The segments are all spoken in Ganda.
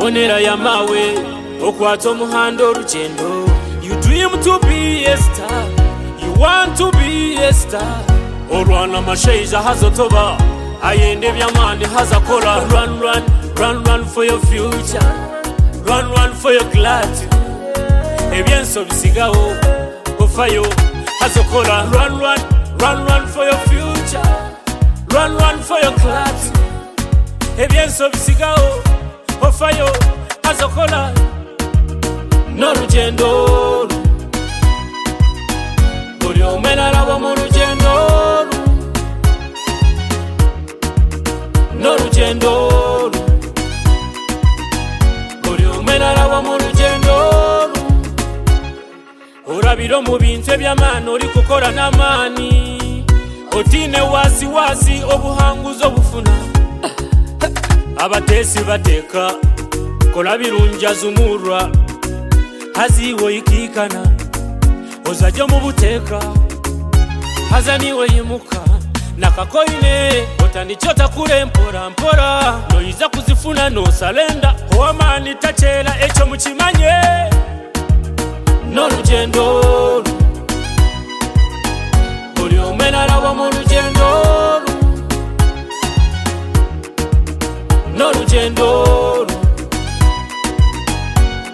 Onera ya mawe okwata omuhanda olugendo. You dream to be a star, you want to be a star. Olwana amasheija hazotoba ayende byamani hazakola. Run, run, run, run for your future. Run, run for your clarity. Ebyenso bisigawo ofayo hazokola. Run, run, run, run for your future. Run, run for your clarity. Ebyenso bisigawo ofayo hazokola. N'olugendo buli omwe n'alaba mu lugendo. N'olugendo buli omwe n'alaba mu lugendo. Olabira mu bintu eby'amaani oli kukola n'amaani. Otiine waasiwaasi obuhanguzi obufuna. Abateesi bateeka kola birungi azumurwa. Haziwe ikikana ozajo mu buteeka. Hazaniwe yimuka nakakoine otandichota kule mpora mpora. Noyiza kuzifuna no salenda owamaani tachera ekyo mukimanye. N'olugendo buli omwe n'alaba mu lugendo. N'olugendo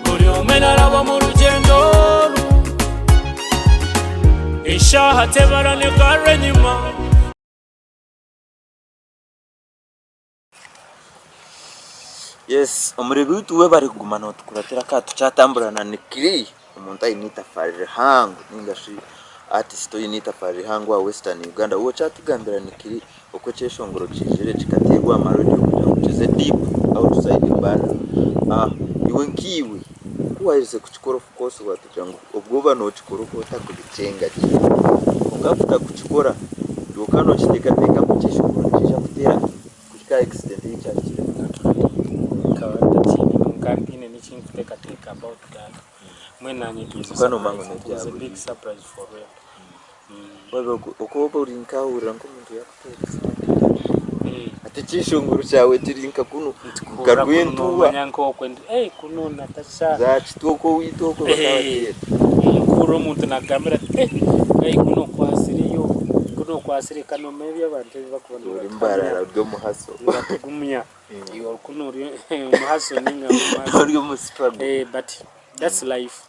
buli omwe n'alaba mu lugendo. Eshaaha tebala ne garra enyuma. Yes, omurebi witu we bari kugumana otukuratira katu cyatamburana nikiri omuntu ayinita farire hangu ningashi artist oyinita farire hangu wa Western Uganda uwo cyatugambira nikiri uko cyeshongoro kijere kikaterwa amarodi kugira ngo kize deep outside Uganda. Iwe nkiwe kuwaize kuchikora of course watugira ngo ubwoba no chikoro ko takubicenga ungafuta kuchikora ndokano chitekateka mu cyeshongoro kija kutera kushika accident y'icyaje campaign ni chintu tekateka about that. Mwena nyituzo kwano mango ne was a big surprise for real. Baba ukoba urinka uranko muntu yakutera ati chishonguru cyawe tirinka kuno karwentuwa nyanko kwende kuno natasha za chitoko witoko bakawatera kuro muntu nagambira kuno kwasiri kano mebi abantu bakubona imbarara byo muhaso batugumya iyo kuno muhaso ninga uri mu struggle but that's life.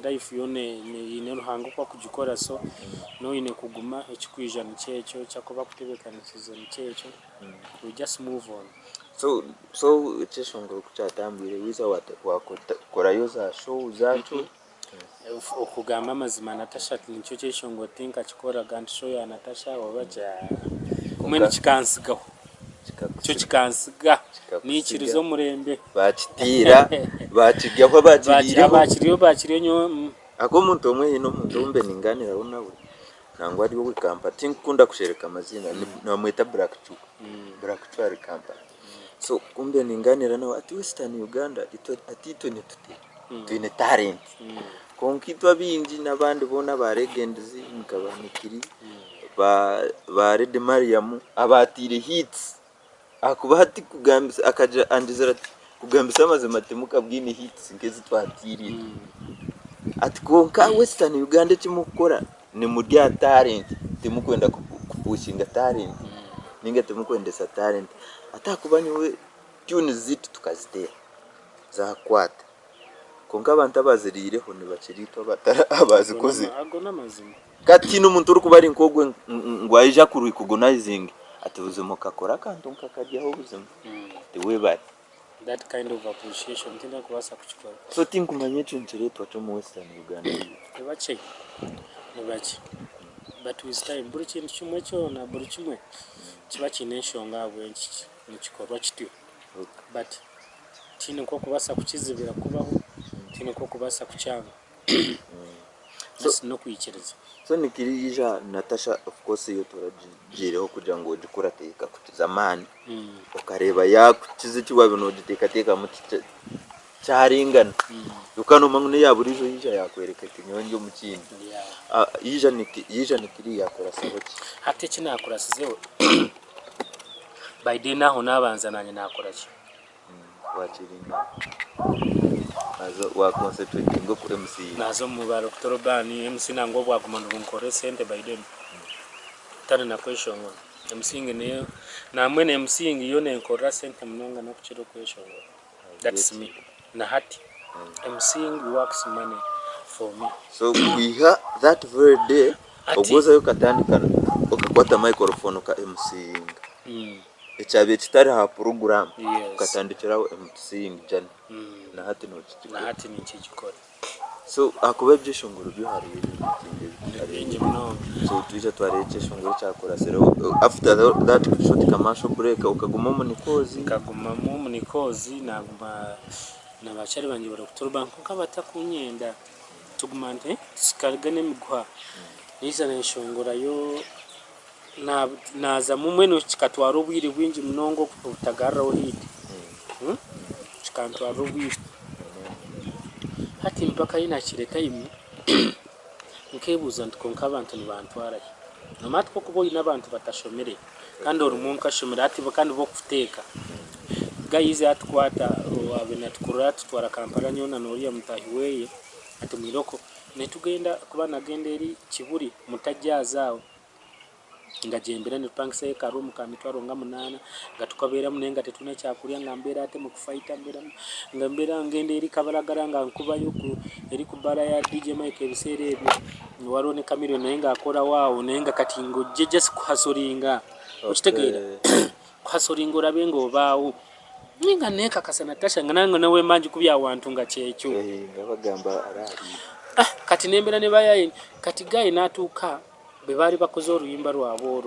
Life yone ine ruhango kwa kujikora so no ine kuguma ekikwijana cyecho cyakoba kutebekana season cyecho. We just move on. So cheshongoro kuchatambire wiza wakora yoza show zacho okugamba amazima Natasha nicyo cyeshongo tinka chikora gand show ya Natasha wabaja kumene chikansigaho cyo chikansiga ni kirizo murembe bakitira bakiryaho bakiriyo nyo ako muntu omwe hino muntu umbe ninganira unawe nangwa ari wowe company nkunda kushereka amazina namweta Black Chuari company. So kumbe ninganira nawe ati Western Uganda atito ne tuine talent konkitwa bingi nabandi bona ba legends nkabanikiri ba Red Mariam abatire hits akubati kugambisa akaja andizera kugambisa amazima temuka bwini hits ngezi twatiri ati konka Western Uganda kimukora ni mudya talent temukwenda kupushinga talent ninge temukwendesa talent atakubanywe tune zitu tukazitera za kwata konka abantu abazirireho ni bakirito batara abazikoze agona mazima kati n'umuntu uri kubari nkogwe ngwayija ku recognizing atuvuze mukakora kantu nkakajyaho ubuzima tewe bari that kind of appreciation tinda kubasa kuchikora. So tinkumanye cyo twacho mu Western Uganda ebache but with time buri kintu kimwe cyo na buri kimwe kiba kineshonga bwenki mukikorwa kityo but tino ko kubasa kukizibira kubaho tino ko kubasa kucyanga no kwikereza. So nikirija Natasha of course yo turajireho kugira ngo gikora teka kutizamani ukareba yakukize kiwabe no giteka mu cyaringana ukano mangune yaburizo yija yakwereka kinyonjo mu kindi yija nikiri yakora saboki hate kinakorasizeho by day naho nabanza nanye nakora ki wachiringa azo wa concentrating go ku MC nazo mubaro kutorobani MC nango bwagumana bunkore sente by them tane na question MC ngene na mwene MC ngiyo ne nkora sente mnonga na kuchiro question that's me na hati MC works money for me so we have that very day ogoza yokatandika okakwata microphone ka MC echabe kitari ha program ukatandikiraho MC jana na hati no na hati ni chikora so akubebye shongoro byo hari so tuje twareche shongoro cyakora sero after that short commercial break ukaguma mu nikozi naguma na bachari banje barokuturba nko batakunyenda tugumante sikargane migwa niza na shongora yo naza mumweno chikatwara ubwiri bwinji mnongo kutagarra ohidi chikantwara ubwiri hati mpaka ina chireta imi nkebuza ntukonka abantu nibantwara namatko kubo ina abantu batashomere kandi orumunka shomera ati bakandi bo kuteka gayize atkwata abena tukura tutwara Kampala nyona noriya mutahiweye ati mwiroko netugenda kuba nagenderi kiburi mutajyazaho ngajembera nipangise karumu ka mitwaro nga 8 ngatukabera munenga tetuna cyakurya ngambera ate mu kufaita ngambera ngende eri kabalagara nga nkuba yoku eri kubara ya DJ Mike ebisere ebyo warone kamiro nenga akora wao nenga katingo jeje kuhasoringa ukitegeera kuhasoringa orabengo bawo ninga neka kasana tasha ngananga nawe manji kubya wantu nga kyekyo ngabagamba arari kati nembera ne bayaye kati gaye natuka bebari bakoze oruyimba rwabo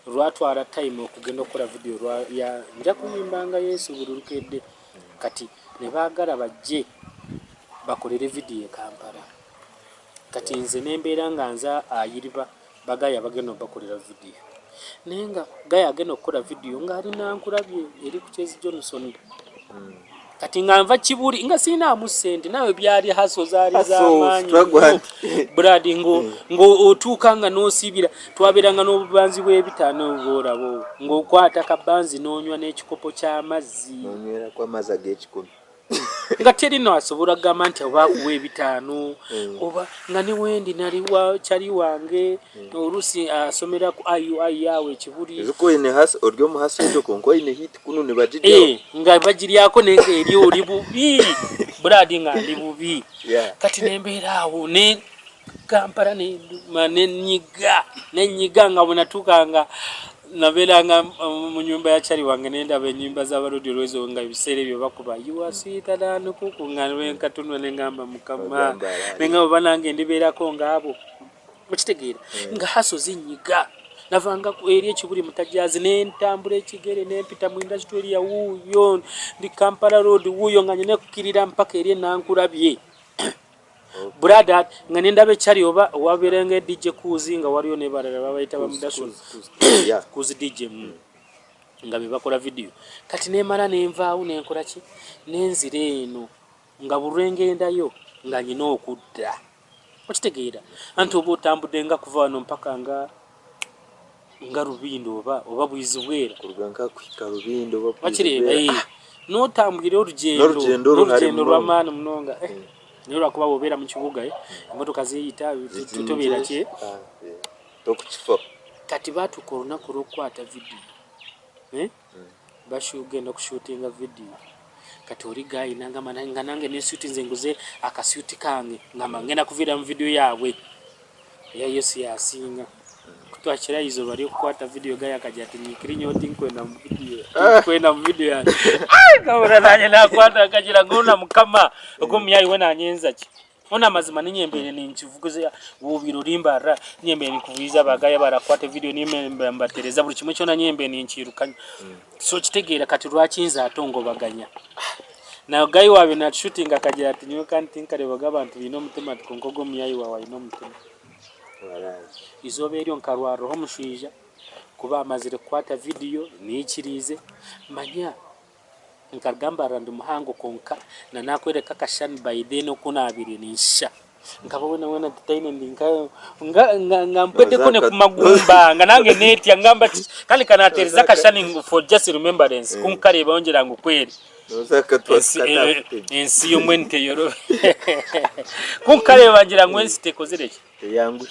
rwatwara time okugenda okora video ya nja kuyimbanga Yesu bururukedde kati ne bagara bajje bakolere video Kampala kati nze nembera nganza ayiriba bagaya bageno bakolera video nenga gaya ageno okora video ngari nankurabye eri kuchezi Johnson kati ngamva kiburi nga sina musente nawe byari haso zari zamanyi bradi ngo otukanga no sibira twabiranga no bubanzi bw'ebitano borabo ngo kwata kabanzi nonywa n'ekikopo kya mazzi nonywera kwa mazaga ekikumi nga teri no asobora gamanti obakuwe ebitano oba nga ni wendi nali wa chali wange orusi asomera ku IUI yawe kiburi zuko ine has oryo mu haso cyo konko ine hit kunu ne bajidya nga bajiri yako nenge eri oli bubi bradi nga ndi bubi kati nembera awo ne Kampala ne nyiga nga bonatukanga nabelanga mu nyumba ya chali wange nenda benyimba za barodi rwezo nga bisere byo bakuba yuwasita dano kukunganwe katunwe nengamba mukama nenga banange ndiberako ngabo mukitegeera nga haso zinyiga navanga ku area kiburi mutajazi nentambula ekigere nempita mu industry ya wuyo ndi Kampala road wuyo nga nyine kukirira mpaka area nankurabye brother nga nendabe chali oba waberenge DJ Kuzi nga waliyo ne barara babayita bamudasu Kuzi DJ nga bebakola video kati nemala nenvaawo nenkola ki nenzire eno nga burenge ndayo nga nyina okudda okitegeera anti obo tambudde nga kuva wano mpaka nga Rubindo oba Bwizibwera kuruganka kuhika Rubindo oba Bwizibwera no tambugire orugendo rw'amaani munonga nero akuba bobera mu kibuga imotoka ziyita tutobera kye tokukifo kati batu korona kurokwata video bashugenda kushootinga video kati oli gayi nanga mananga nange ne shoot nze nguze akasuit kange ngamba ngenda kuvira mu video yawe yayo siyasinga kutwachira izo bari kukwata video gayi akaja tinyikiri nyoti kwenda mu video ya kabura nanye nakwata akajira ngona mukama ogomyayi wena anyenza ki ona mazima ninyembere ninchivuguze bubiro limbara nyembere nikuviza bagaya barakwata video nimembe mbatereza buli kimwe cyona nyembere ninchirukanya so kitegeera kati rwakinza atongo baganya na gayi wawe na shooting akajira tinyo kanti nkare bagabantu bino mutima tukongogo myayi wawe ino mutima izobe ryo nkarwaro ho mushija kuba amazire kwata video nichirize manya nkagamba randu muhango konka na nakwereka kashani by then kuna abiri nisha nkabona wena tutaine ndinka ngampete kone kumagumba nganange neti ngamba kali kanatereza kashani for just remembrance kunkareba onjera ngo kweri nozaka twakata ensi yo mwente yoro kunkale bangira ngwensi tekozereki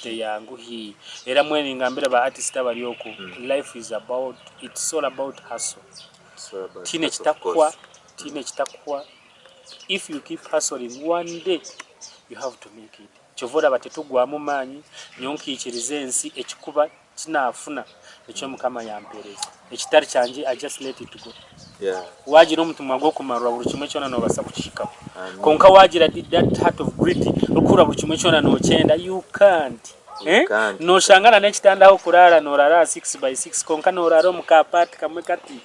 yangu hi era mweni ngambira ba artist abali oku life is about it's all about hustle tine chitakwa if you keep hustling one day you have to make it chovora batetugwa mu manyi nyonkikirize ensi ekikuba kinafuna ekyo mukama yampereza ekitari cyanje I just let it go wagira omuntu mwago kumarwa buri kimwe cyona no basa kuchika konka wagira that heart of greed okura buri kimwe cyona no cyenda you can't no shangana nekitanda aho kurara no rara 6x6 konka no rara mu kapati kamwe kati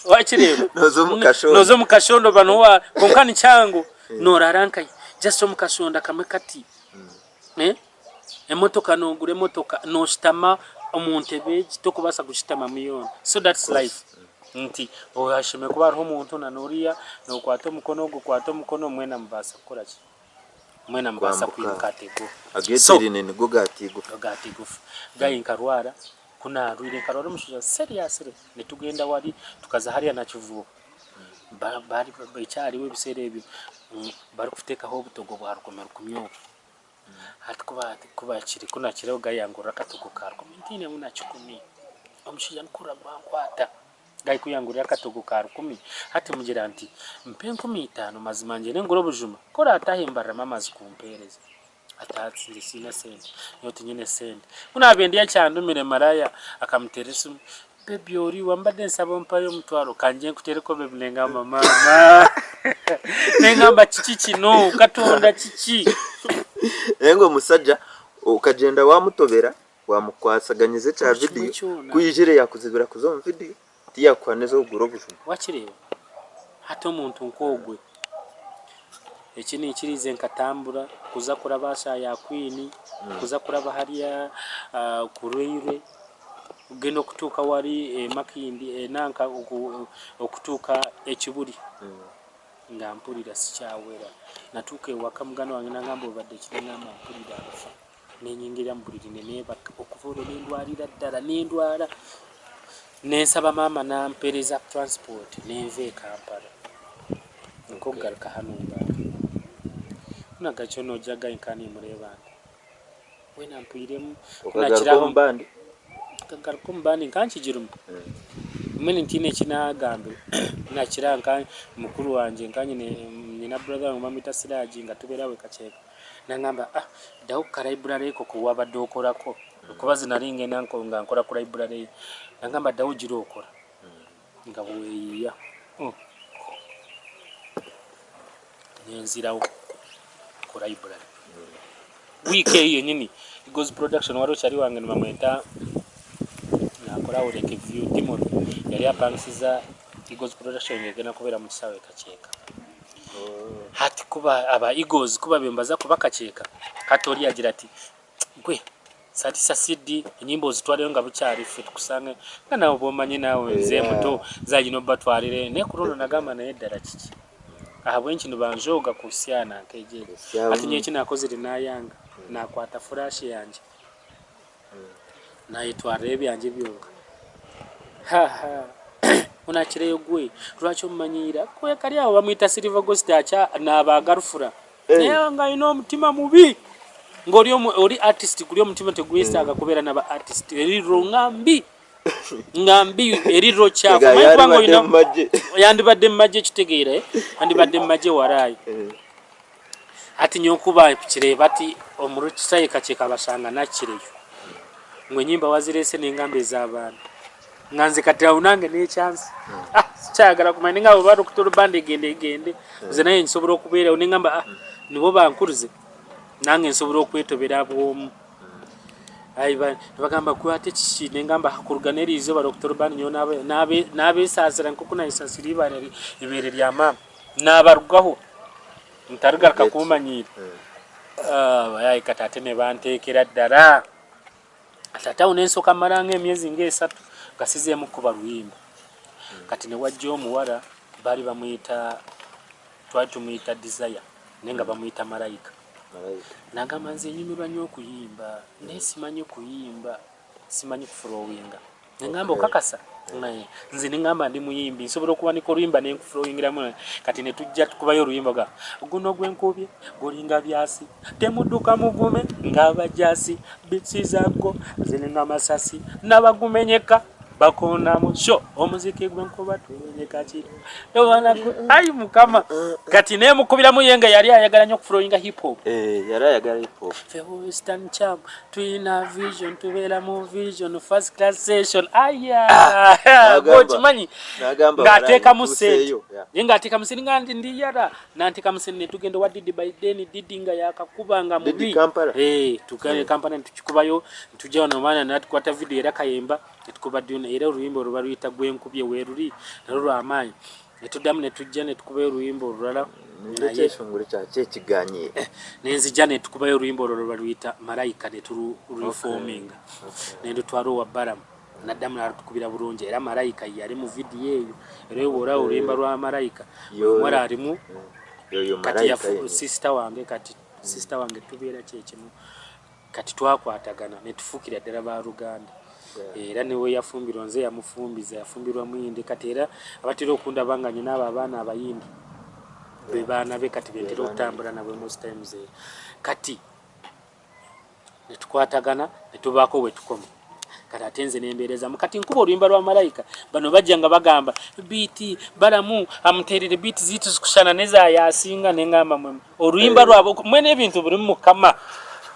wachireba nozo mukashondo banwa konka ni cyango no rara nkai just mu kashonda kamwe kati emotoka no gure motoka no shitama omuntebe kitokubasa gushitama miliyoni so that's life nti oyashime kuba roho muntu na noria no kwato mukono mwena mbasa kukora ki mwena mbasa kuyikatego agetiri ne gogatigo gayi nkarwara kuna rwire nkarwara mushuja seriously ne tugenda wali tukaza hariya na kivuo bari bacyari we bisere ebyo bari kufiteka ho butogo bwa rukomero kumyo kuba kiri kuna kireo gayi yangura katogo karko mintine muna chukumi omushuja nkura bankwata gayi kuyangurira katogo ka 10 hati mugira nti mpe 15 mazimanje n'engoro bujuma kora atahembara mamazi kumpereza atatsi sina sente yote nyine sente kuna abendi yacyandumire maraya akamteresa baby ori wambade nsabo mpayo mutwaro kanje kutereko bebulenga mama nengamba chichi no katonda chichi engo musajja ukagenda wamutobera wamukwasaganyize cha video kuyijire yakuzibira kuzo mu video tiya kwanezo gurobujuma wakireba hato muntu nkogwe ekini ikirize nkatambura kuza kurabasha ya Queen kuza kuraba hariya kureire ugendo kutuka wari makindi nanka okutuka ekiburi ngampurira sicyawera natuke wakamugano wange nangambo badde kinama mpurira afa nenyingira mbuliri neneba okuvura n'indwarira ddala n'indwara nensaba mama nampereza transport nenve Kampala nkogaruka hanumba nagachono jaga inkani mureba wena mpiremu kuna kiraho mbandi kagaruka mbandi nkankigirumu mene ntine kinagambe nakiranka mukuru wanje nkanye ne brother mu mamita siraji ngatuberawe kacheka nangamba dawo ka library ko kuwaba dokorako kubazi naringe nanko ngankora ku library nangamba dawo jiro okora ngabuya nenzirawo ku library wike yenyini Eagles production waro chari wange namwenta nakora ureke view Timothy yari apansiza Eagles production yegena kubera mu kisawe kacheka hati kuba aba Eagles kuba bembaza kuba kacheka hatori yagira ati gwe satisa CD inyimbo zitwale nga bucyari fit kusange kana obomanye nawe nze muto zagino batwarire ne kurono nagama na edara kiki aha bwenki nibanjoga kusyana keje ati nyeki nakoze rinayanga nakwata flash yanje nayitwara ebyanje byonka unakireyo gwe lwacho mmanyira kwe kali aho bamwita Silver Ghost acha nabagarufura naye nga ino mutima mubi ngori ori artist kuli omutima tegwisa akakubera naba artist eriro ngambi eriro chako mwango ino yandibadde maje kitegeera andibadde maje warayi ati nyokuba kireba ati omurukisaye kacheka basanga nakireyo mwe nyimba wazirese n'ingambe z'abantu nganze katira unange ne chance cyagara kumanye ngabo baro kutoro bande gende zinaye nsobora okubera unengamba nibo bankuruze nange nsobora okwetobera abo aiba bagamba kwate kishine ngamba hakuruganerize baro kutoro bande nyo nabe sasira nko kuna isasiri bare ibere lya mama nabarugaho ntarugaruka kumanyira bayayi katate ne bantekera ddara atata unensoka marange emyezi nge3 gasize mu kuba ruimba kati ne wajjo omuwala bali bamuyita twatumuita Desire nenga bamuyita Malaika nagamba nze nyumirwa nnyo okuyimba nesimanyi kuyimba simanyi kuflowinga nengamba okakasa nze ningamba ndi muyimbi nsobola okuwanika oluyimba nenkufulowingiramu kati ne tujja tukubayo oluyimba ga guno gwenkubye gulinga byasi temudduka mugume ng'abajasi bitsizaggo zininga amasasi n'abagumenyeka bakonamu sho omuziki gwenkuba tumenyeka kiro ayi mukama kati nemukubiramu yenga yali ayagala nnyo okufulowinga hip hop yali ayagala hip hop fe western champ tuyina vision tubeera mu vision first class session aya gochimanyi ngateeka mu set yenga ateeka mu set ngandi ndiyara nanteeka mu set ne tugenda wa didi by then didi nga yakakubanga mubi tukale Kampala tukikubayo tujja wano maana natukwata video era kayemba tukuba diona era oluyimbo olwo baluyita gwenkubye weeruli nalwo lw'amaanyi netuddamu ne tujja ne tukubayo oluyimbo olulala n'ekyesongole kyekiganye nenzija ne tukubayo oluyimbo olwo baluyita malayika ne tulureforminga ne ndutwala owa baramu naddamu natukubira bulungi era malayika yali mu video eyo era oboolaba oluyimba lwa malayika omwala alimu kati yafu sister wange kati sister wange tubeera kyekimu kati twakwatagana ne tufuukira ddala ba Luganda era niwe yafumbirwa nze yamufumbiza yafumbirwa muyindi kati era abatera okundaba nga nyina abo abaana abayindi be baana be kati betera okutambula nabwe most times kati netukwatagana netubaako bwe tukoma kati ate nze nembeereza kati nkuba oluyimba lwa malayika bano bajja nga bagamba biiti balamu amuteerere biiti zitukushana nezayasinga nengamba mwe oluyimba lwabo mwene ebintu buli mukama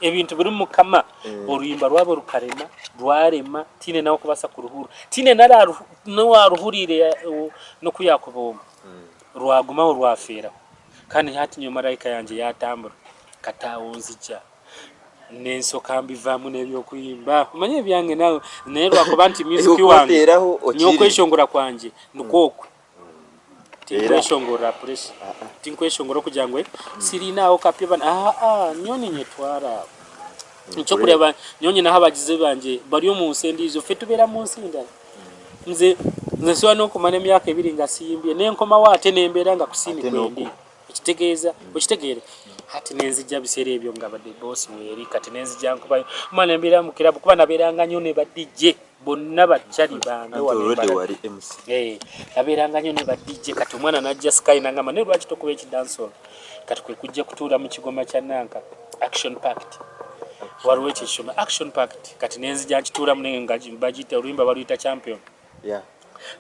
ebintu biri mukama oluyimba lwabo lukalema lwalema tine nawo kubasa ku ruhuru tine nala nowaruhurire no kuyakubooma lwagumawo lwafeera kandi hati nyo malayika yanje yatambula katawo nzija nensoka mbivaamu n'ebyokuyimba manye ebyange nawe naye lwakuba nti music wange nyokweshongora kwanje nukwokwe tinkweshongora pressure tinkweshongora okujangwe sirinaawo kapya bana nyoni nyetwara nchokuleba nyonyi naho abagize banje bari mu nsendizo fe tubera mu nsinda nze siwa no kumana emyaka 2 nga siyimbye nenkoma wate nembera nga kusini kwendi ekitegeeza okitegere hati nenzija bisere ebyo nga bade boss weri kati nenzija nkubayo mwana mbira mu kirabu kuba naberanga nyone badije bonna bachali bange wali MC naberanga nyone badije kati omwana najja sky nanga mane lwaki tokuba ekidansol kati kwe kujja kutuula mu kigoma kya Nanka action packed waliwo ekishoma action packed kati nenzija nkituula munenga bagita oluyimba baluyita champion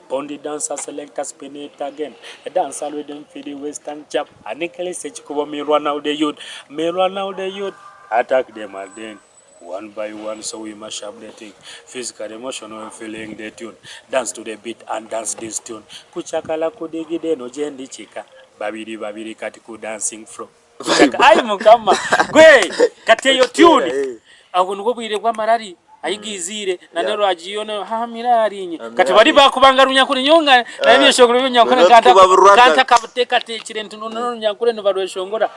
Bondi dancer selector spin it again. A dancer with them for the western chap. A nickel say chikubo me run out the youth. Attack them again. One by one, so we mash up the thing. Physical, emotional, and feeling the tune. Dance to the beat and dance this tune. Kuchakala kudigide no jendi chika. Babiri katiku dancing flow. Ay mukama. Gwe kateyo tune. Agunugo bwire kwa marari. Ayigizire nanero ajione mirari kati bali bakubanga runyakure nyonga na byo shogoro nyakure kanta kabuteka tekire ntuno nyakure no balwe shongora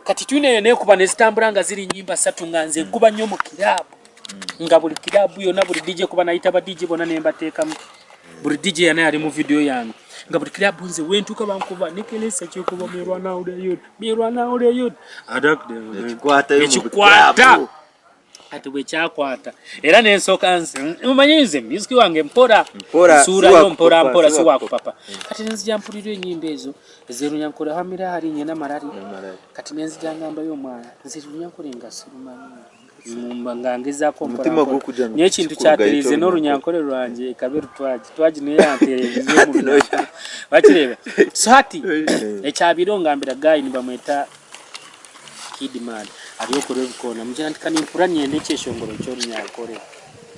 kati tune ne kuba nesitambulanga ziri nyimba satu nganze kuba nyo mu kilabu nga buli kilabu yona buli DJ kuba naita ba DJ bona nemba teka buli DJ yana yali mu video yangu nga buli kilabu nze wentuka bankuba nikelesa kyekuba mirwana ule yud adak de kwata ati bwe kyakwata era nensoka nze umanyize music wange mpora sura yo mpora si wako papa kati nenzija mpulira enyimba ezo ezerunyankore hamira hari nyena marari kati nenzija ngamba yo mwana nzirunyankore ngasuruma ngangiza ko mutima gukuja nye kintu cyaterize no runyankore rwanje kaberu twaji ne yantereviziyo mu bakireba so hati ekyabiro ngambira guy ni bamweta Kidman ariyo kore bukona mujana ndikani mpuranye n'ekyeshongoro cyo runyakore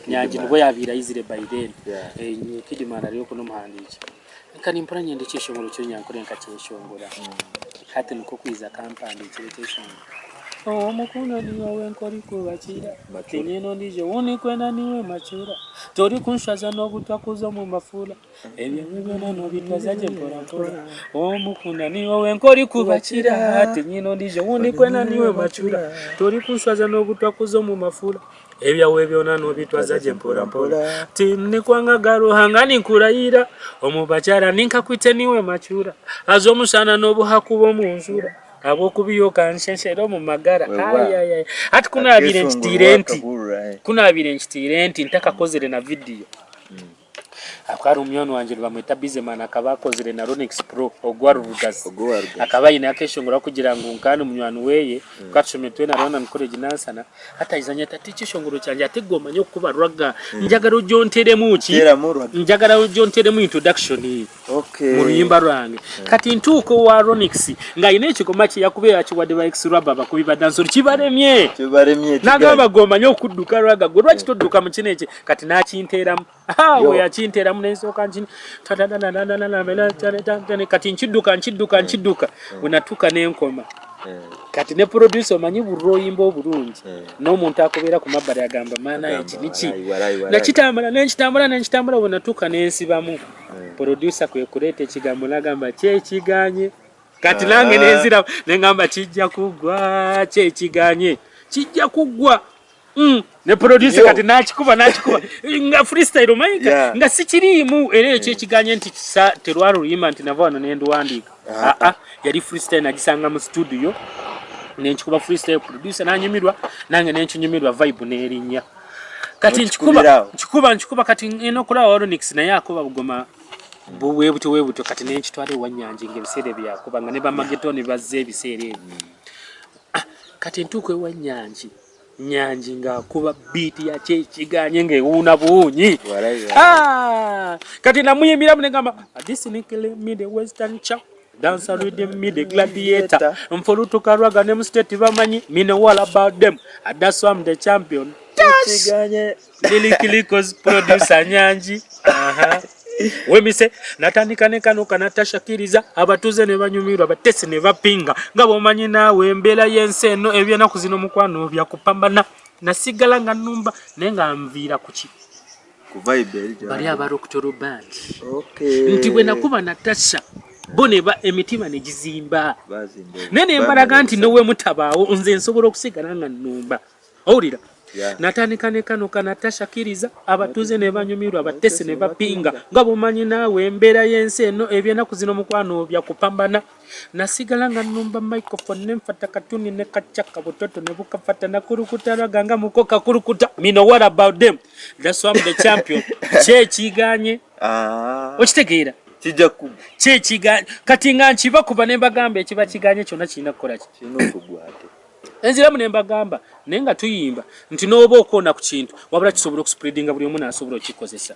nyanji nubwo yabira izire Biden Kidman ariyo kuno muhandiki ndikani mpuranye n'ekyeshongoro cyo runyakore nkacyeshongora hati nuko kwiza kampani cyeshongora mukuna ni wowe nkori kubakira makenyeno ndijo unikwena niwe machura tori kunshaza no gutakuza mu mafula ebyo no bitwazaje mpora mukuna ni wowe nkori kubakira tenyeno ndijo unikwena niwe machura tori kunshaza no gutakuza mu mafula ebyo no bitwazaje mpora tinne kwanga garo hangani nkurayira omubachara ninkakwite niwe machura azomusana no buhakubo mu nzura abo kubiyo kansheshero mu magara ati kuna abire nchitirenti ntaka kozere na video akari umyonu wanje bamwita Bizemana akabakozere na Ronix Pro ogwa Rugazi akaba ine akeshongora kugira ngo unkane umnywanu weye kwacumetwe na Rona College Nansana hata izanya tatichi shongoro cyanje ategoma nyo kuba rwaga njagara ujontere muki njagara ujontere mu introduction mu ruyimba rwange kati ntuko wa Ronix nga ine kigoma ki yakubera ki wade ba X rubber bakubiba dansori kibaremye nagaba goma nyo kuduka rwaga gorwa kitoduka mu kineke kati nakintera we yachintera munenso kanjini kati nchiduka unatuka nenkoma kati ne producer manyi buroyimbo obulungi no muntu akobera ku mabari agamba mana iki niki nachitambula unatuka nensibamu producer kwe kurete kigambo nagamba kiganye kati nange nenzira nengamba kijja kugwa kijja kugwa ne producer kati nachikuba nga freestyle maika nga sikirimu ere kiganye nti terwaro ruyima nti navana nendo wandika yari freestyle nagisanga mu studio nenchikuba freestyle producer nanyumirwa nange nenchinyumirwa vibe nerinya kati nchikuba kati eno kula Ronix na yakuba bugoma webuto kati nenchitwale wanyanje ngebisere byakuba nga ne bamagetoni bazze ebisere kati ntukwe wanyanje nyanji nga kuba beat ya kiganye ngeuna bunyi kati namuyimira munengamba this nikele me the western chap dancer rhythm me the gladiator mfoluto karwaga ne state bamanyi me know all about them that's why I'm the champion kiganye liliklikos producer nyanji wemise natandika nekano kanatashakiriza abatuze ne banyumirwa batese ne bapinga ngabo manyi nawe embela yenseno ebyana kuzino mukwano bya kupambana nasigala nga numba nenga mvira kuki ku vibe bali abarokutoro band nti bwe nakuba natasha bone ba emitima ne gizimba nene embaraga nti nowe mutabaawo nze nsobola okusigala nga numba owulira natandika nekano kanatashakiriza abatuze ne banyumirwa batese ne bapinga ngabo manyi nawe embera yenseno ebyana kuzino mukwano bya kupambana nasigala nga numba microphone nemfata katuni ne kachaka bototo ne bukafata na kurukutara ganga mukoka kurukuta me know what about them that's why I'm the champion kiganye okitegeera kijja ku kiganye kati nga nchiba kuba ne bagamba ekiba kiganye kyona kina kola kino kugwate enzira munemba gamba nenga tuyimba nti nobo okona ku kintu wabula kisobola okuspreadinga buli omuntu asobola okikozesa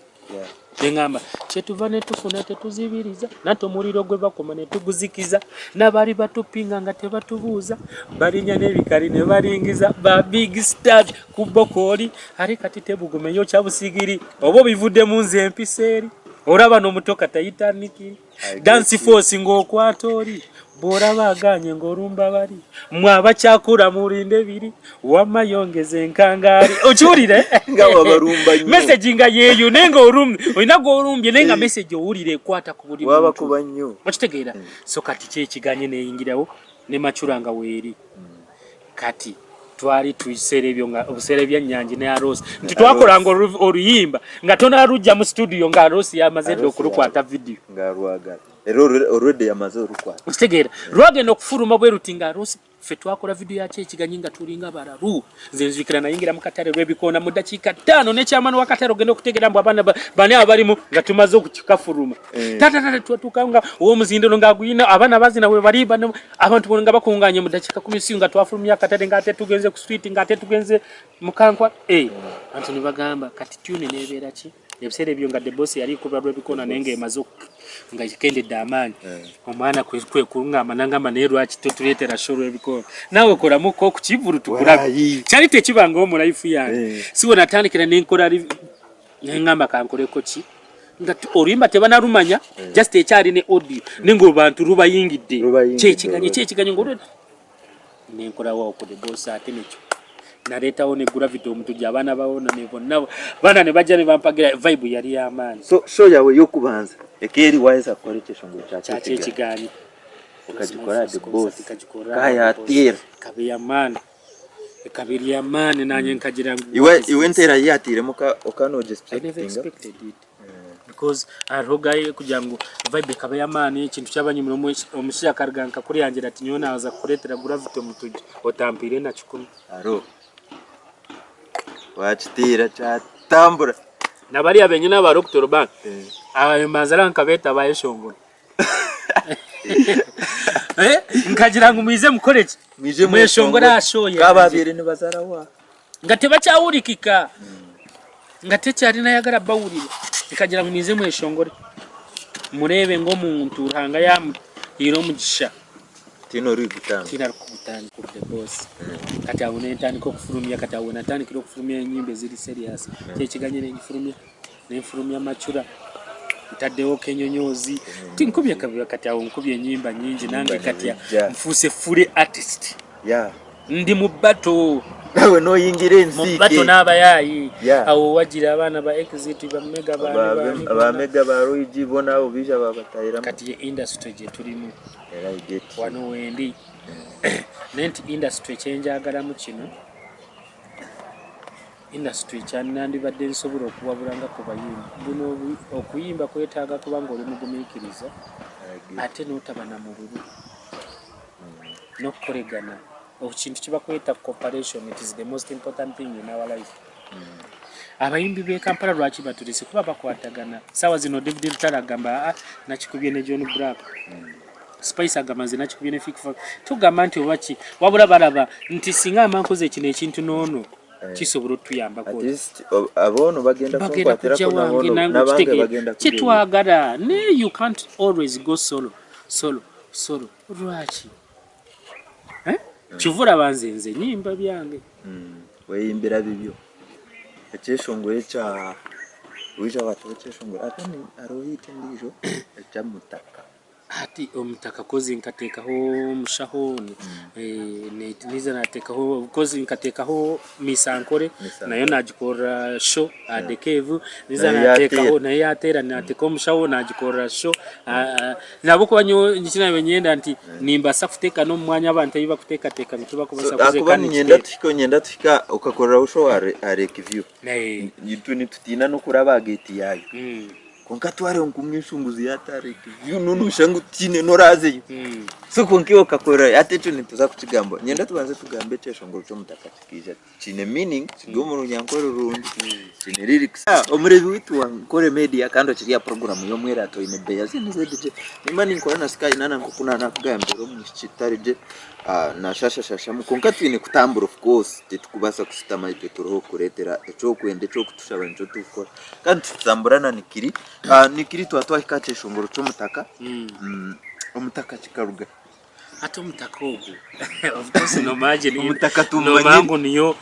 nengamba kyetuva ne tufuna tetuzibiriza nato muliro gwe bakoma ne tuguzikiza nabali batupinga nga tebatubuuza balinya n'ebikali ne balingiza ba big star ku bokoli ali kati tebugumenyo kyabusigiri obo bivudde mu nze empiseeri olaba n'omutoka tayitaniki dance force ng'okwatori bora baganye ngorumba bari mwaba cyakura murinde biri wamayongeze nkangari ocyurire ngawa barumba nyo message nga yeyo nenga orum oinago orumbye nenga message owurire kwata kubuli waba kuba nyo okitegeera so kati kiganye ne yingirawo ne macuranga weri kati twali tuisere byo nga obusere bya nyanji ne Arosi nti twakolanga oruyimba nga tona rujja mu studio nga Arosi yamaze okurukwata video nga rwagala already yamaze orukwata utegera rwagenda okufuruma bwe rutinga Arosi fe twakola video ya kyekiganyi nga tulinga bararu nzenzikira nayingira mu katare rwebikona mu dakika 5 ne kyamano wakatare ogenda okutegera mbu abana bane abalimu nga tumaze okukikafuruma tata tukanga uwo muzindiro nga guyina abana bazina we bali bano abantu nga bakunganye mu dakika 10 nga twafurumya katare nga ate tugenze ku street nga ate tugenze mukankwa antu ne bagamba kati tune nebera ki ebisere byo nga the boss yali kubwa rwebikona nenge emazo nga kende damani omwana kwe kurunga mananga manero akitotuletera shoro ebikona nawe kola muko kukivuru tukura cyari tekibanga wo mu life yange siwo natandikira n'enkora ngamba kankoreko ki ngati orimba tebana rumanya just ekyali ne audio ningo bantu rubayingidde kyekiganye ngoro n'enkora wa ku the boss ate necho nareta one gravity omuntu jabana baona nevo nabo bana ne bajja ne bampagira vibe yali ya man so show yawe yokubanza ekeri wise korekesho ngo chache kigani ukajikora the boss kaya tira kabiya man kabiri ya man nanye nkagira iwe ntera yatire muka okano expected it because arogaye kujangu vibe kabiya man ikintu cyabanyumiro omushya karganka kuri yangira ati nyona aza kuretera gravity omuntu otampire na chukumi aro wachitira chatambura na bali abenyina ba Dr. Bank manzara nkabeta bayeshongora nkagira ngo muize mukoreki mweshongora ashoye kababiri ni bazarawa ngate bacyawurikika ngate cyari nayagara bawurira ikagira ngo muize mweshongore murebe ngo muntu hanga yam hiro mugisha tino rigutanga tina kugutanga ku the boss kati abone tani ko kufurumya kati abone tani kiro kufurumya nyimbe ziri serious cye kiganyire ifurumya ne ifurumya macura itadeho kenyonyozi tinkubye kabya kati awo nkubye nyimba nyingi nange kati ya mfuse fure artist ndi mubato nawe no yingire nsike mubato nabayayi awo wagira abana ba exit ba mega ba mega ba roigi bona obija babatayira kati ye industry je turimo wano wendi nenti industry change agala mu kino industry cyane nandi badde nsobora okuwabulanga ku bayimba buno okuyimba kwetaaga kubanga oli mugumikiriza ate notabana mu rubu nokukoregana okintu kiba kweta cooperation. It is the most important thing in our life. Abayimbi be Kampala lwaki batulise kuba bakwatagana sawa zino David Rutagamba nakikubye ne John Black Spice agamaze nakikubye ne Fikfa tugamba nti obachi wabula balaba nti singa amankoze kino ekintu nono kisobolo tuyamba ko abono bagenda kukwatira ko nabange bagenda kitwagala ne you can't always go solo lwaki kivura banzenze nyimba byange weyimbira bibyo ekishongwe cha wija watu ekishongwe atani arohite ndijo ekyamutaka ati omutaka kozi nkatekaho mushahoni niza natekaho kozi nkatekaho misankore nayo najikora show adekevu niza natekaho nayo yatera natekaho mushaho najikora show nabo kwanyo nyina benyenda nti nimba sakuteka no mwanya abantu yiba kuteka teka bituba kubasa kuzekana nyenda tuka ukakora show are review yituni tutina no kuraba gate yayo konka tware nkumwishunguzi yatareke nunu shangu tine noraze so konkiwo kakora atetu nituza kuchigamba nyenda tubanze tugambe cyeshongoro cyo mutakatikije chine meaning kigomo runyankoro rundi chine lyrics omurebi witu wankore media kando chiriya program yo mwera to ine beya zinizedije imani nkora na sky nana nkukuna nakugambe ro mwichitarije na shasha mukonka twine kutambura of course titukubasa kusitama ite turoho kuretera echo kwende cyo kutushaba nco tukora kandi tutamburana nikiri twatwa ikache shongoro cyo mutaka omutaka kikaruga ate omutaka ogu of course no imagine omutaka tumanye no mangu niyo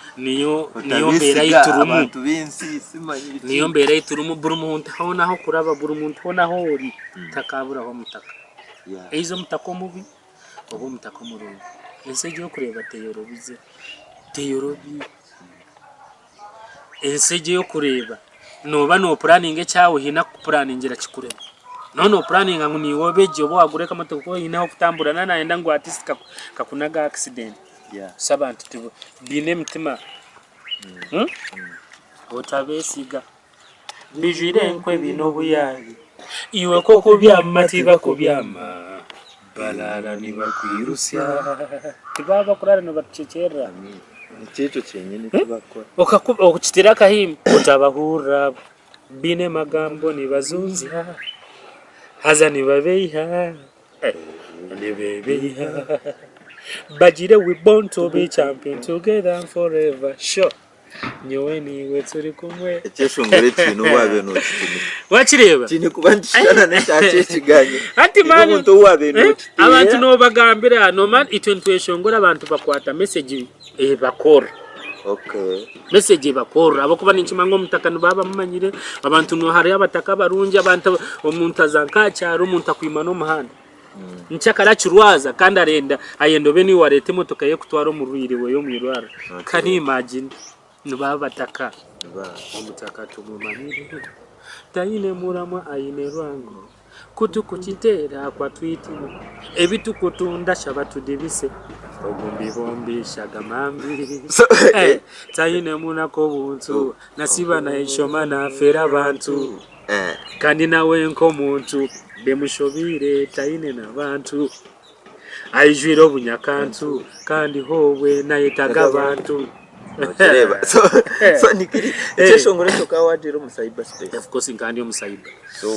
mbera iturumu abantu bensi simanyiri niyo mbera iturumu burumuntu hona ho kuraba burumuntu hona ho uri takabura ho mutaka eizo mutaka omubi obo mutaka omurungi enseje yo kureba teyorobi enseje yo kureba noba no planning cyawe hina ku planningira kikurema no planning ngo niwobeje obo agureka moto ko hina okutambura nana enda ngo artist kakunaga accident sabantu tibo bine mtima otabesiga bijire nkwe bino buyayi iwe koko byamatiba kubyama balala nibakwirusya tibaba kurara no bacecera Chicho chenyene tibakora okakuba okutira kahim utabahura bine magambo nibazunzi haza nibabeiha nibebeiha bajire we born to be champion together and forever sure nyowe niwe turi kumwe ekishongore kino wabe no kitini wakireba kine kubandishana n'cyace kiganye ati man umuntu wabe no abantu no bagambira no man itwentweshongora abantu bakwata message bakora okay message bakora abo kuba ninkimango mutakano baba mumanyire abantu no hari abataka barunje abantu omuntu azankacyaro umuntu akwima no muhanda ncyakara kirwaza kandi arenda ayendo beni warete motoka ye kutwara mu ruiriwe yo mwirwara kani imagine nubaba bataka omutaka tumumanyire tayine muramwa ayine rwango kutukutitera kwa twitima ebitukutunda shabatu debise ogumbi bombi shagamambi tayine munako buntu nasiba na ishoma na fera abantu kandi nawe nko muntu bemushobire tayine nabantu ayijwiro bunyakantu kandi howe nayetaga abantu nokireba so nikiri ekishongore chokawa diro mu cyber space of course nkandi yo mu cyber so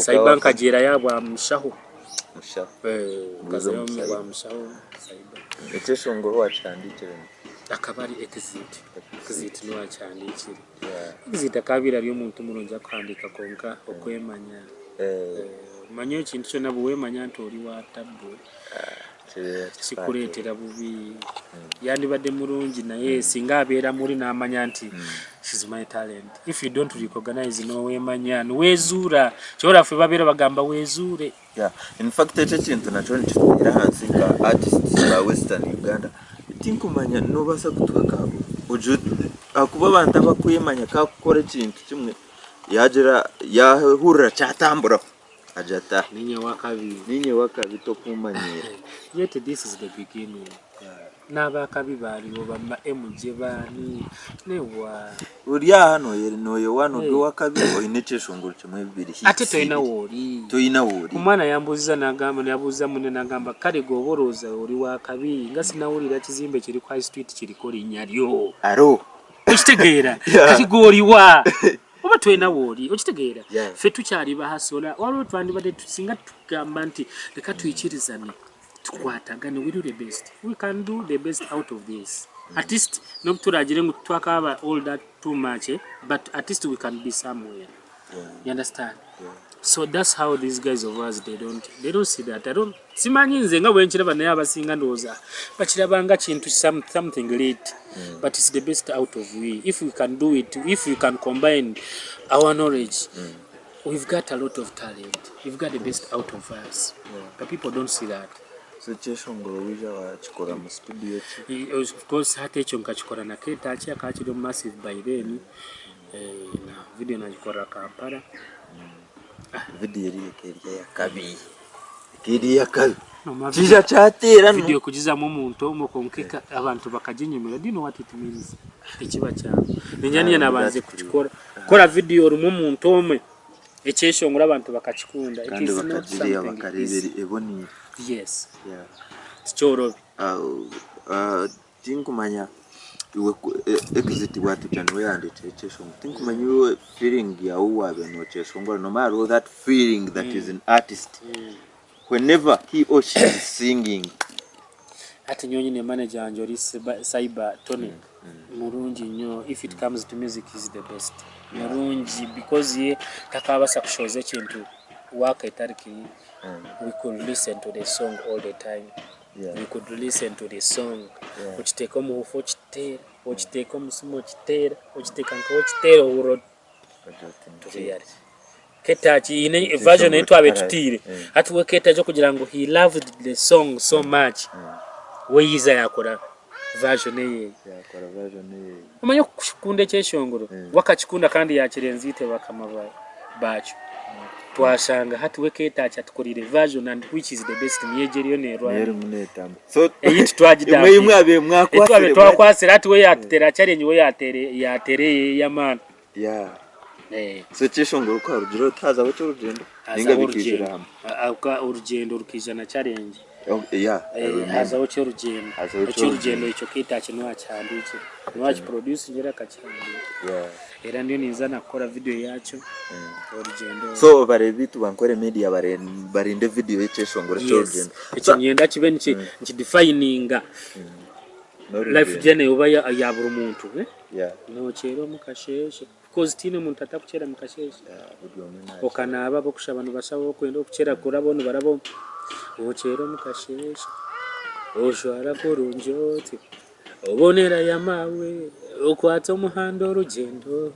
cyber nkagera yabwa mushaho mushaho kaza yo mu mushaho cyber ekishongoro wacandikira akabari exit no wacandikira exit akabira ari umuntu muronja kwandika konka okwemanya manyo ikintu cyo nabuwe manya ntori watabwe sikuretera bubi yandi bade murungi naye singabera muri namanya nti she's my talent. If you don't recognize no we manya wezura chora fe babera bagamba wezure. In fact ete kintu nacho nitira hansi ka artists ba Western Uganda tinkumanya no basa kutuka ujud akuba abantu abakuyemanya ka gukora kintu kimwe yagera yahura cyatambura ajata ninye wakabi to kumanyira yet this is the beginning n'abakabi bali obama MJ bani newa uriya hano yeri noyo wano do wakabi oyineceshongoro kimwe bibiri ate toina wori umwana yambuziza nagamba yabuza munene nagamba kale goboroza uri wakabi ngasi nawurira kizimbe kiri kwa High Street kiri kori nyaryo aro ukitegera kati gori wa oba twena wori ukitegera fe tukyali bahasola walo twandi bade tusinga tugamba nti leka tuyikirizane tukwatagane we do the best, we can do the best out of this at least no turagire ngo twakaba all that too much but at least we can be somewhere you understand so that's how these guys of us they don't see that. I don't simanyi nze nga wenchira bana yabasinga ndoza bakirabanga kintu something late but it's the best out of we if we can do it, if we can combine our knowledge we've got a lot of talent, we've got the best out of us but people don't see that. So cheshongoro wija wachikora mu studio chi of course hata icho nkachikora na Keta achi akachiro massive by then na video najikora Kampala video iri ya kabi chija chatera video kujiza mu muntu omukonkeka abantu bakajinyemera dino what it means ikiba cyane ninyaniye nabanze kuchikora kora video rumu muntu omwe ekeshongora abantu bakachikunda it is not something eboni. Yes. Choro. Tinkumanya iwe exit watu chanwe and cheshong. Tinkumanya iwe feeling ya uwabe no cheshongora no matter that feeling that is an artist. Whenever he or she is singing. Ati nyonyi ne manager anjori cyber Tony. Murungi nyo if it comes to music is the best. Murungi because ye takabasa kushoze kintu waka itariki. We could listen to the song all the time. We could listen to the song. Which take on who chitera, which take on small chitera, which take on chitera who to the earth. Ketachi in a version into a tire. At work Keta kugira ngo he loved the song so much. We is yakora version ye. Umanyo kukunde cheshongoro. Wakachikunda kandi yakirenzite bakamava bacho. Twashanga hati weketa acha tukorire version and which is the best niyegeryo nerwa so eyiti twagida imwe abe mwakwasire twakwasira hati we yatera challenge we yatere yamana so cheshongoro kwa rugiro taza wacho rugendo ninga bikijira hamwe aka urugendo rukijana challenge haza wacho rugendo ico kita kinwa cyandike nwachi produce ngira kachandi era ndio niza nakora video yacho urugendo so barebitu bankore media barinde video y'echeshongoro cy'urugendo ico nyenda kibe nki defininga life journey uba ya buri muntu no chero mukasheshe because tine muntu atakuchera mukasheshe okanaba bokusha abantu basaba kwenda okuchera kurabona barabo ochero mukasheshe oshwara kurunjoti obonera yamawe okwata umuhando urugendo.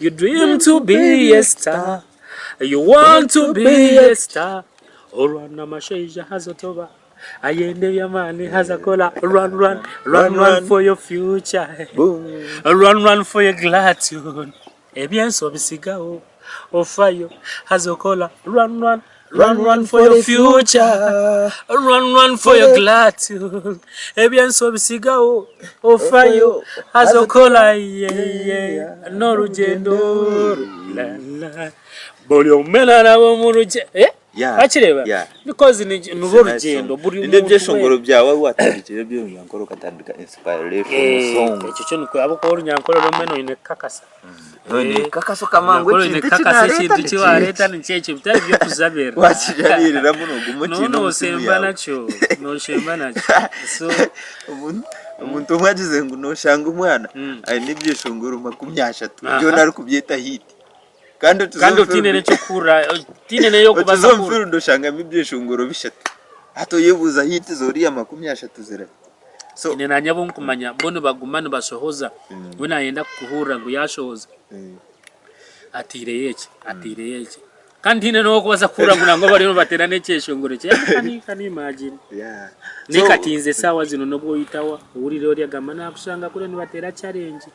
You dream to be a star, you want to be a star. Orwana masheja hazotoba ayende yamani hazakola. Run for your future. Boom. Run for your gratitude. Ebienso bisigao ofayo hazokola. Run for your future. Run for your gratitude. Ebienso bisigao ofayo hazokola no rugendo la Bolyo mena na bo muruje akireba because ni nubo rugendo buri muntu inde byeshongoro byawe watandikire byo nyankoro katandika inspiration song icyo cyo nuko abo ko nyankoro romeno ine kakasa none kakaso kamangwe kintu kiwareta ni cyeche bitari byo kuzabera wakijarira muno gumuti no semba nacho so umuntu mwagize ngo no shanga umwana ari nibyeshongoro 30 byo nari kubyeta hit kandi utinene cyo kura utinene yo kubaza kura uzomfira ndoshanga ibyeshongoro bishatu hato yebuza hit zoriya 30 zira so ine nanyabo nkumanya bono bagumana basohoza wena yenda kuhura ngo yashoza atire yeke kandi ine no kubaza kura ngo bari batera nekeshongoro cye kani imagine nikatinze sawa zino nobwo yitawa urire ori agamana kusanga kure ni batera challenge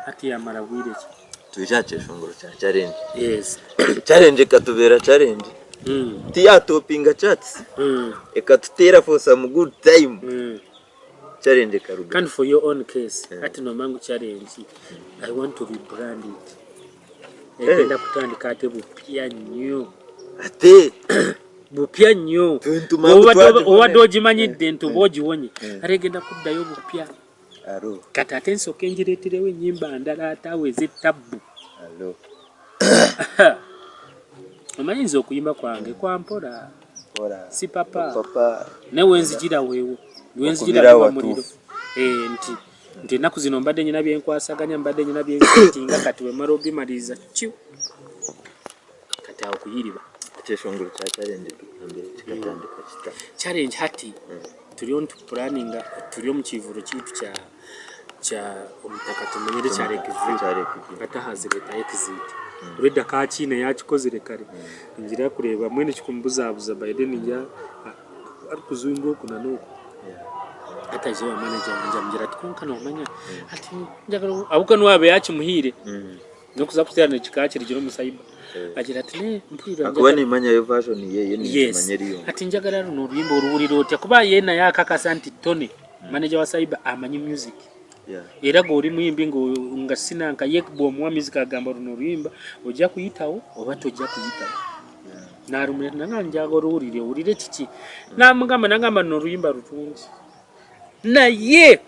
ati yamara bwireke tujache shongoro cha challenge yes challenge katubera challenge tiya toppinga chats ekatutera for some good time challenge karuga and for your own case ati no mangu challenge I want to be branded ekenda kutandika ate bupya nnyo ate bupya nnyo owadoji manyidde ntuboji wonye aregenda kuddayo bupya alo kati ate nsoka enjireetirewo ennyimba ndala atawe ez'ettabbu alo omanyiza okuyimba kwange kwampola si papa newe nzijira weewo wenzijira wa muliro nti ennaku zino mbadde nyina byenkwasaganya mbadde nyina byenkwinga kati we mara obimaliza kyu kati awo kuyiriba ekishongolo kya challenge kikatandika kita challenge hati tuli on to planning tuli mu kivulo kitu cha omutakati munyere cha rekivita kata hazireta exit ureda ka chine yakikozere kare ngira kureba mwene kikumbuza abuza Biden njya ari kuzungu kuna nuko ata je manager njamgira tukonka no manya ati njagalo abukano abe yakimuhire no kuzakuterana kikakiri giro musaiba agira ati ne mpira akubani manya yo version ye ni manyeriyo ati njagala no rwimbo ruburiro oti kuba yena yakakasa anti Tony manager wa Saiba amanyi music era gori muyimbi ngo ngasina nka yekbo mu music agamba runo rwimba ojja kuyitawo oba tojja kuyitawo narumwe nanganjago rurire urire kiki nangamba no rwimba rutungi naye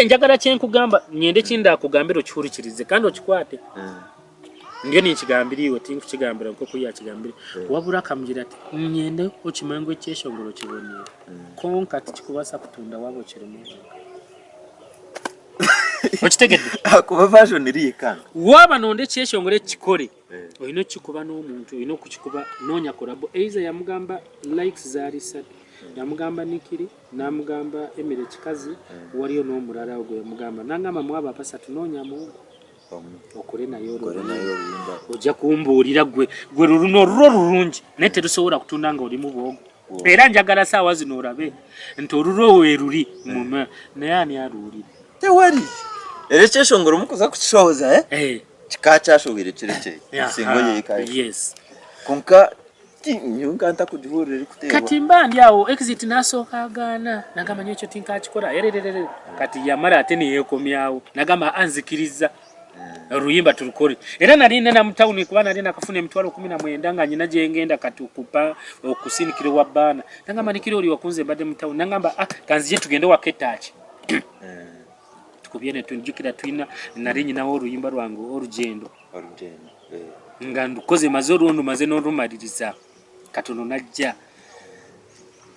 njagala kyenkugamba nyende kinda kugambira okihurikirize kandi okikwate ndiyo nikigambiriwe tinku kigambira ko kuyakigambira wabura kamugira ati nyende okimango ekyeshongolo kibonye konka ati kikubasa kutunda wabo kirimo okitegedde akuba version iri kanga waba nonde kyeshongolo kikore oyino kikuba n'omuntu oyino kukikuba nonya kolabo eiza yamugamba likes zari yamugamba Nikiri namugamba Emire Kikazi waliyo n'omulala ogwo yamugamba nangamba mwaba pasatu nonya mu okore nayo yimba ojja kumbuulira gwe runo rurungi nete rusobola kutundanga oli mu bwogo era njagala saawa zino olabe nti oluro weruli muma naye ani aluulira tewali era ekyeshongolo mukuza kukishoboza kikakyashobire kireke singo yeikaye yes konka nyunga ntakujihurira kutewa kati mbandi awo exit nasoka agana nagamba nyo ekyo tinkakikola ererere kati yamara ate neyekomyawo nagamba anzikiriza ruyimba tulukore era nali nena mu town kuba nali nakafuna emitwalo 19 nga nyina jengenda kati okupa okusinikire wa bana nagamba nikiro oli wakunze bade mu town nagamba kanzi yetu tugende wa Ketachi tukubyene tunjukira twina nali nyina wo ruyimba rwangu orugendo nga ndukoze mazoro ndo maze no rumaririza katono najja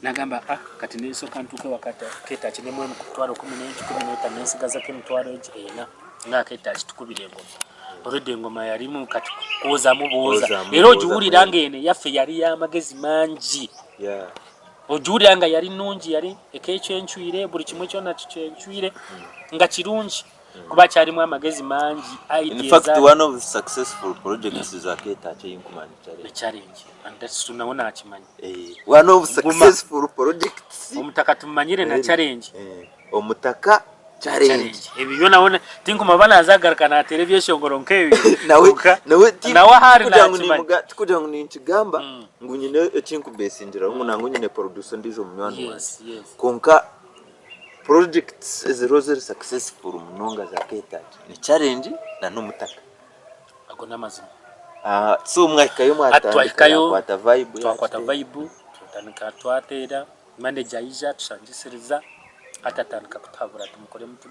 nagamba kati neso kantuke wakata Ketachi ne mwe mutwalo 19 nesigaza ke mutwalo ejena nga Ketachi tukubire ngo orede ngoma yali mu kati koza muboza era ojuwulira ngene yaffe yali ya magezi manji ojuwulira nga yali nungi yali ekekyenchwire buli kimwe kyona kikyenchwire nga kirungi kuba kyalimu amagezi manji in fact one of the successful projects is Ketachi inkumani challenge and that's tunaona akimanyi one of successful projects omutaka tumanyire na challenge omutaka challenge ebyo naona tinkuma bana azagarukana na television ngoronkeyo nawe hari na tukuja ngo ninchigamba ngunyine ekinkubesindira ngo nyine producer ndizo mwana konka projects is rosary successful munonga za Ketachi ni challenge na numutaka agona mazima So mwakayo atwaikayo vibe twakwata vibe tutandika twatera manager ija tushangisiriza atatandika kutabura tumukore mutu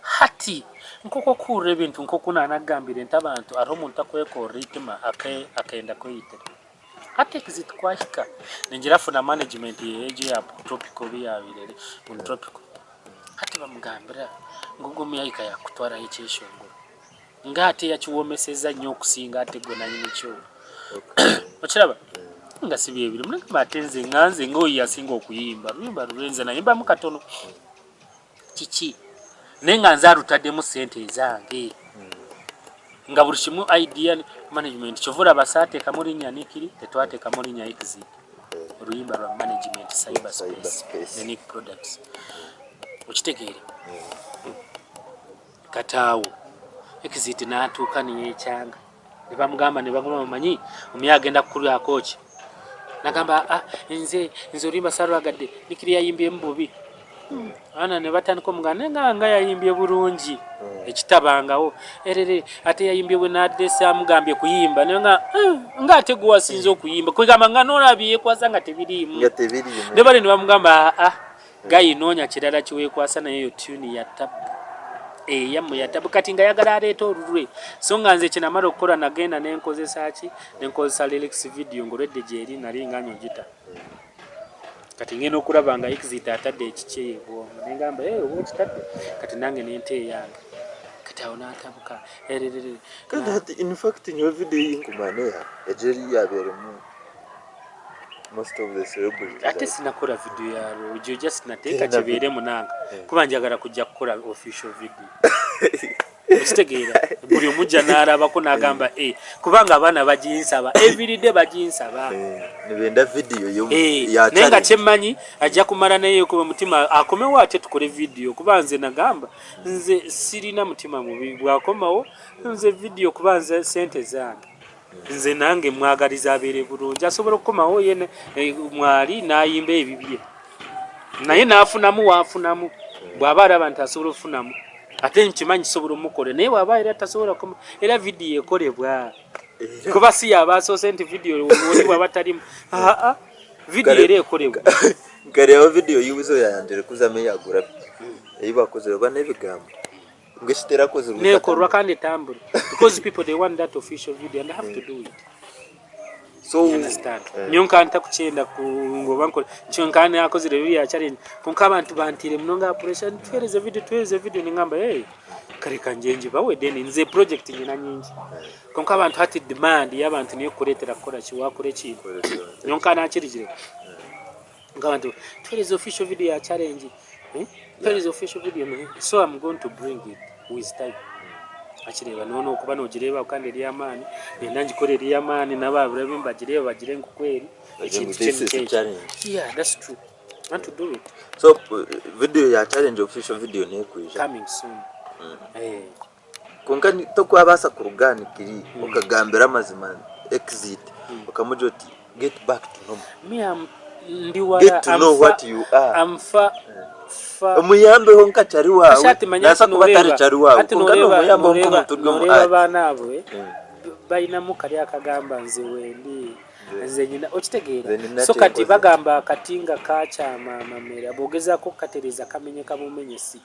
hati nkoko kure ebintu nkoko nanagambire ntabantu ariho umuntu akweko ritma akaenda kwiyitira hati exit kwahika ningira funa management yeje ya tropical biyabirere mu tropical hati bamugambira ngugo muyayika yakutwara icyeshongo ngate yakiwomeseza nnyo okusinga ate gona nyine cyo okiraba ngasibiye biri muleke batenze nganze ngoyi yasinga okuyimba ruyimba rurenze nayimba mukatono kiki nenganza arutadde mu sente zange nga buli kimu idea management chovura basate kamuri nyanikiri tetwate kamuri nyaikizidi ruyimba rwa management cyberspace the Nick products ukitegere katawo ekiziti natuka niye changa nibamugamba nibagoma manyi umyagenda kuri akochi nagamba nze urimba sarwagadde nikiri yayimbye mbubi ana ne batandika omugana nga yayimbye bulungi ekitabangawo erere ate yayimbye bwe nadresi amugambye kuyimba nga ate guwasinze okuyimba kwegamba nga nolabye kwasanga tebirimu ne bali ne bamugamba gayinonya kirala kiwekwasa nayo tune ya tap yamu ya tap kati nga yagala aleeta olulwe so nga nze kinamala okukola nagenda nenkozesa ki nenkozesa lyrics video ngolwedde gyeri nali nga nyogita kati ngeno okulaba nga exit atadde ekikyebo nengamba oba kitadde kati nange nente yange kati awo natabuka ererere kandi in fact in your video yinkumane ejeri yaberemu most of the celebrities ate sinakola video ya rojo just nateka kibere munanga kuba njagala kujja kukola official video Ustegeera buli omujja n'alabako n'agamba kubanga abaana baginsaba everyday baginsaba nibenda video yo ya nenga kyemmanyi ajja kumala naye kuba mutima akomewo ate tukole video kuba nze nagamba nze sirina mutima mubi bwakomawo nze video kuba nze sente zange nze nange mwagaliza abere bulungi asobola okukomawo yene mwali nayimba ebibye naye nafunamu wafunamu bw'abaala abantu asobola okufunamu ate nkimanyi sobola omukole naye bw'aba era tasobola koma era video ekolebwa kuba si yabasoose nti video woli bw'aba talimu video era ekolebwa ngareho video yuzo yandere kuzame yagura eyibakozerwa n'ebigambo ngeshitera koze nekorwa kandi tambula because people they want that official video and I have to do it. So you understand nyonkanta kuchenda ku ngobanko nchonkane akozire biya challenge konka abantu bantire mnonga pressure tweleze video ningamba kare kanjenje bawe deni nze project nyina nyingi konka abantu hati demand y'abantu niyo kuretera kora kiwakore ki nyonkana akirijire ngabantu tweleze official video ya challenge tweleze official video so I'm going to bring it with time akireba nono okuba nogireba kandi eri amani nenangi kore eri amani nababura bimbagireba bagire nkukweri yeah that's true I want to do it so video ya challenge official video nekwija coming soon konka toko abasa kurugani kiri okagambira mazima exit okamujoti get back to normal me am ndiwara get to know what you are umuyambe honka chari wawe nasa kubatari chari wawe kungano umuyambe honka mutugamo abana abo bayina mukari akagamba nze wendi nze nyina okitegeera so kati bagamba katinga kacha mamera bogeza ko katereza kamenye kabumenyesi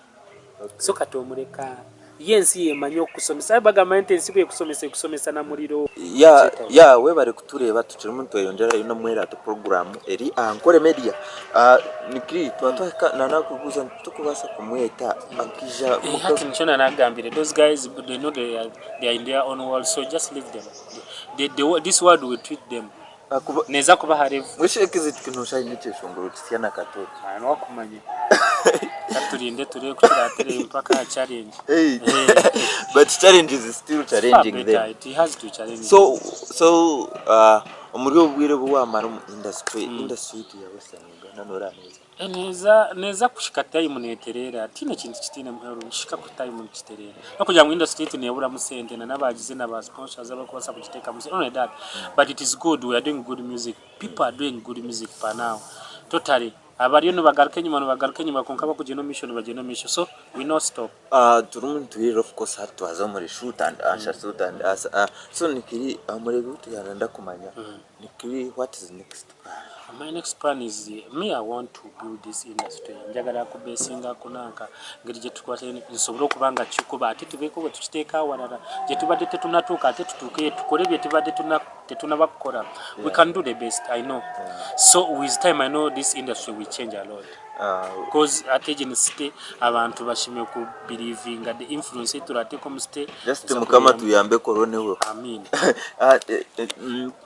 so katomuleka yensi yemanyo kusomesa bagamba intensi bwe kusomesa na muliro ya we bari kutureba tukiri muntu yongera ino mwera to program eri ankore media nikiri twataka nanakuguza tukubasa kumweta akija hati nchona nagambire those guys they know they are in their own world so just leave them this world will treat them neza kuba harevu wishe exit kinusha iniche shongoro kisiana katoto no kumanye turinde turi kutiratere mpaka challenge but challenge is still challenging them it has to challenge so umuryo bwire bwamara industry ya western nanora neza kushika time neterera tine kintu kitine mpero nshika ku time kiterera nakugira mu industry nebura musente nabagize naba sponsors abakosa kugiteka musente no that but it is good we are doing good music people are doing good music for now totally abariyo no bagaruke nyuma konka bakugeno mission so we no stop turumuntu rero of course hatuaza muri shoot and so nikiri muri gutu yaranda kumanya nikiri what is next plan? My next plan is me. I want to build this industry. Njagala ku besinga kunanka ngiri je tukwase nsobolo kubanga chikuba ati tubeko bwe tukiteka warara je tubadde tetunatuka ate tutuke tukole bye tubadde tunabakora. We can do the best, I know. So with time I know this industry will change a lot. Because at agency abantu bashime ku believing the influence turate ko muste just mukama tuyambe korone we. Amen.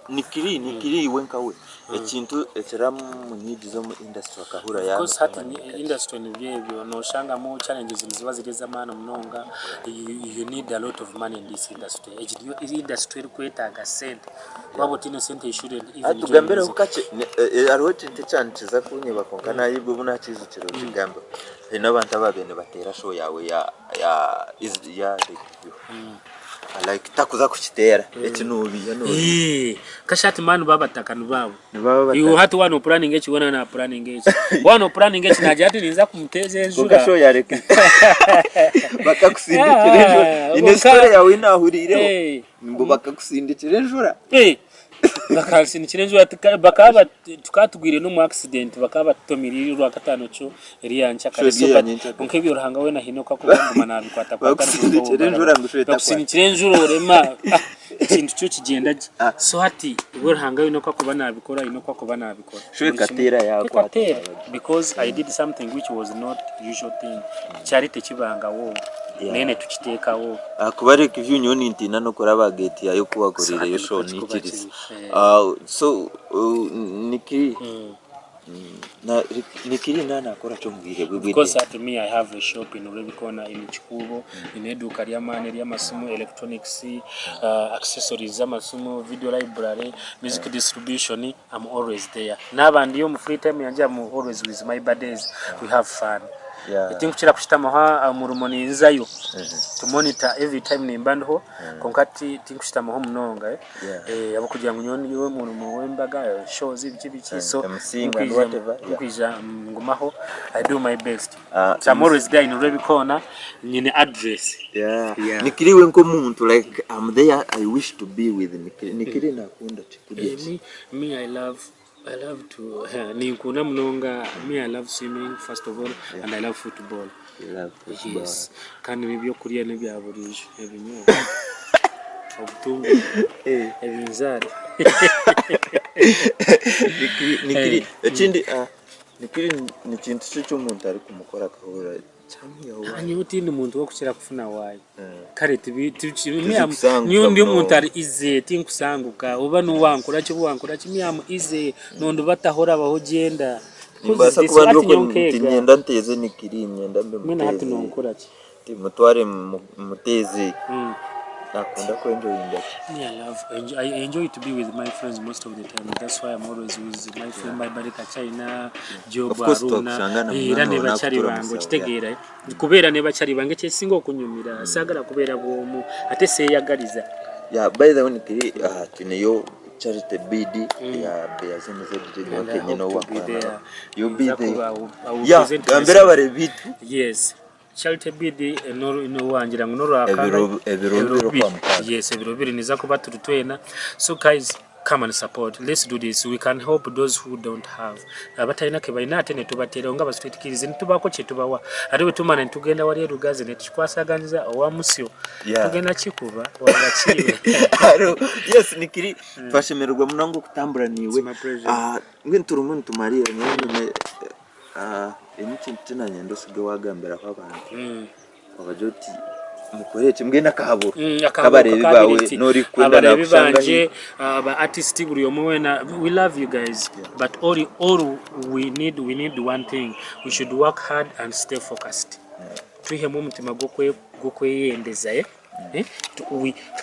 Nikiri wenkawe ekintu ekiramu munyigizo mu industry akahura ya because hati industry ni byebyo no shanga mu challenges ziba zireza mana mnonga you need a lot of money in this industry. Industry kwetaga sent kwabo tino sent shouldn't even atugambere ukache arwete ntechantiza kunye bakonkana yibwo bunachizo kiro kigamba n'abantu ababene batera show yawe ya like takuza kuchitera ekinubi yano kashati manu baba takanu babo you hatu wano planning echi wona na planning echi wano planning echi naje hatu ninza kumteze enjura ukasho yareke bakakusindikira enjura ine story yawe inahurire mbo bakakusindikira enjura bakansindikira enjura bakaba tukatugwire no mu accident bakaba tutomiri rwa katano cyo eriyancha kaleso nkebyo ruhanga we na hinoka ko banguma nabikwata kwa bakusindikira enjura ngushweta bakusindikira enjura urema ikintu cyo kigenda so hati we ruhanga we no kwa kuba nabikora ino kwa nabikora shwe katera yako because I did something which was not usual thing charity kibanga wo nene tukitekawo kubareka ivyunyoni ntina no kuraba gate yayo kubakorera yo show nikirisi so nikiri nana akora cyo mbire bwe because at me I have a shop in Rubikona in Chikubo in eduka ya mane ya masomo electronics accessories z'amasomo video library music distribution. I'm always there nabandi yo mu free time yanje I'm always with my buddies. We have fun. I think chira kushitama ha murumoni nzayo to monitor every time nimbanho konkati think kushitama ho mnonga abo kugira ngo nyoni yo murumo wembaga shows ibiki so whatever kwija ngumaho I do my best. So I'm always there in Rubikona nyine address nikiriwe nko muntu like I'm there. I wish to be with nikiri nakunda chikudia me I love to ninkuna mnonga. Me I love swimming first of all and I love football. You love football. Yes. Kandi bibyo kuriya ne byaburije ebinyo obutungu ebinzari nikiri ekindi nikiri ni kintu cyo muntu ari kumukora kahura ani utindi muntu wo kukira kufuna wayi kare niyo ndi muntu ari ize tinkusanguka uba nuwankura cyo buwankura kimyamu ize nondo batahora baho genda mbasa kuba ndiko tinyenda nteze nikiri nyenda mbe mwe hati nonkura ki timutware muteze nakunda ko I enjoy to be with my friends most of the time. That's why I'm always with my friend, my barika China, Job Aruna, irane bachari bango kitegera kubera ne bachari bange cye singo kunyumira sagara kubera bomu ate se yagariza by the way nikiri tuneyo charity BD ya Beazene ZD wa Kenya no wakwana you be there gambera bare bitu yes Charity BD no wangira ngo noraka ebiro yes ebiro biri niza kuba turutwena. So guys, come and support. Let's do this. We can help those who don't have. Abatayina ke bayinate ne tubatera nga basitwitikirize ntubako cye tubawa ariwe tumana ntugenda wali rugaze ne tukwasaganiza owa musyo tugenda kikuba wagachiwe yes nikiri twashemererwa munango kutambura niwe ngenturumuntu Maria ne enikintu nanyendo sige wagambera kwa abantu abajoti mukoreche mbwena kahabo kabarebe bawe nori kwenda na kushanga aba artist buri omwena. We love you guys, but all we need one thing. We should work hard and stay focused. Tuhe mu mutima gokweyendeza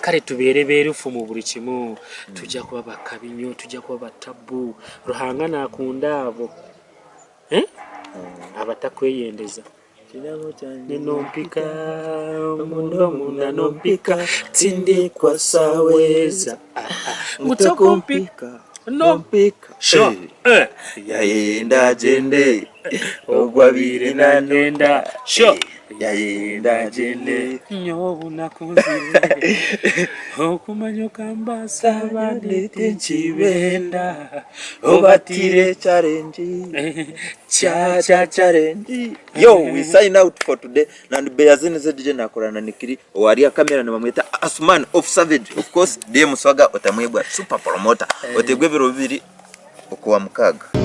kare tuberebere fu mu buri kimu tujya kuba bakabinyo tujya kuba batabu ruhanga nakunda abo abatakweyendeza ninompika mundo nompika tinde kwa saweza ngutokumpika no mpika sure yayenda jende ogwabire nenda sure yayenda jende nyobu nakunzire okumanyo kambasa badete chibenda obatire challenge challenge. Yo, we sign out for today. And Beazini ZJ nakorana nikiri waria kamera na bamwita Asman of Savage, of course DM Swaga otamwebwa super promoter otegwe biro bibiri okuwa mukaga.